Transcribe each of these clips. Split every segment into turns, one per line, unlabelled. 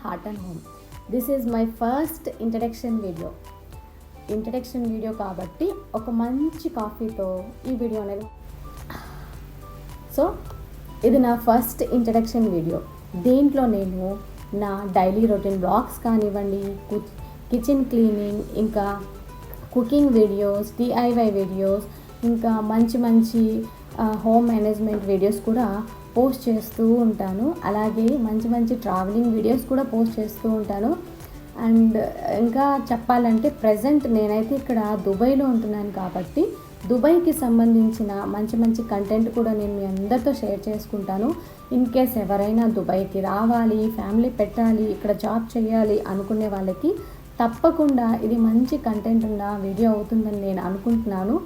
Heart and home. This is my first introduction video కాబట్టి ఒక మంచి కాఫీతో ఈ వీడియో అనేది. సో ఇది నా ఫస్ట్ ఇంట్రడక్షన్ వీడియో. దీంట్లో నేను నా డైలీ రొటీన్ బ్లాగ్స్ కానివ్వండి, కిచెన్ క్లీనింగ్, ఇంకా కుకింగ్ వీడియోస్, DIY వీడియోస్, ఇంకా మంచి హోమ్ మేనేజ్మెంట్ వీడియోస్ కూడా పోస్ట్ చేస్తూ ఉంటాను. అలాగే మంచి ట్రావెలింగ్ వీడియోస్ కూడా పోస్ట్ చేస్తూ ఉంటాను. అండ్ ఇంకా చెప్పాలంటే ప్రజెంట్ నేనైతే ఇక్కడ దుబాయ్లో ఉంటున్నాను కాబట్టి దుబాయ్కి సంబంధించిన మంచి కంటెంట్ కూడా నేను మీ అందరితో షేర్ చేసుకుంటాను. ఇన్ కేస్ ఎవరైనా దుబాయ్కి రావాలి, ఫ్యామిలీ పెట్టాలి, ఇక్కడ జాబ్ చేయాలి అనుకునే వాళ్ళకి తప్పకుండా ఇది మంచి కంటెంట్ ఉన్న వీడియో అవుతుందని నేను అనుకుంటున్నాను.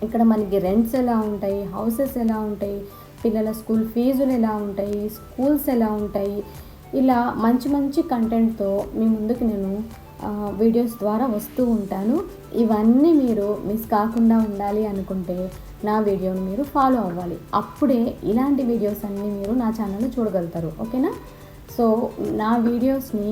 ఇక్కడ మనకి రెంట్స్ ఎలా ఉంటాయి, హౌసెస్ ఎలా ఉంటాయి, పిల్లల స్కూల్ ఫీజులు ఎలా ఉంటాయి, స్కూల్స్ ఎలా ఉంటాయి, ఇలా మంచి కంటెంట్తో మీ ముందుకు నేను వీడియోస్ ద్వారా వస్తూ ఉంటాను. ఇవన్నీ మీరు మిస్ కాకుండా ఉండాలి అనుకుంటే నా వీడియోని మీరు ఫాలో అవ్వాలి. అప్పుడే ఇలాంటి వీడియోస్ అన్నీ మీరు నా ఛానల్లో చూడగలుగుతారు. ఓకేనా? సో నా వీడియోస్ని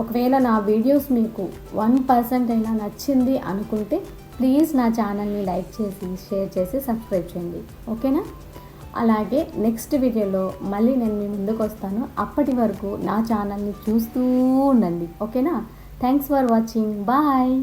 ఒకవేళ నా వీడియోస్ మీకు 1% అయినా నచ్చింది అనుకుంటే ప్లీజ్ నా ఛానల్ని లైక్ చేసి, షేర్ చేసి, సబ్స్క్రైబ్ చేయండి. ఓకేనా? అలాగే నెక్స్ట్ వీడియోలో మళ్ళీ నేను మీ ముందుకు వస్తాను. అప్పటి వరకు నా ఛానల్ని చూస్తూ ఉండండి. ఓకేనా? Thanks for watching. బాయ్.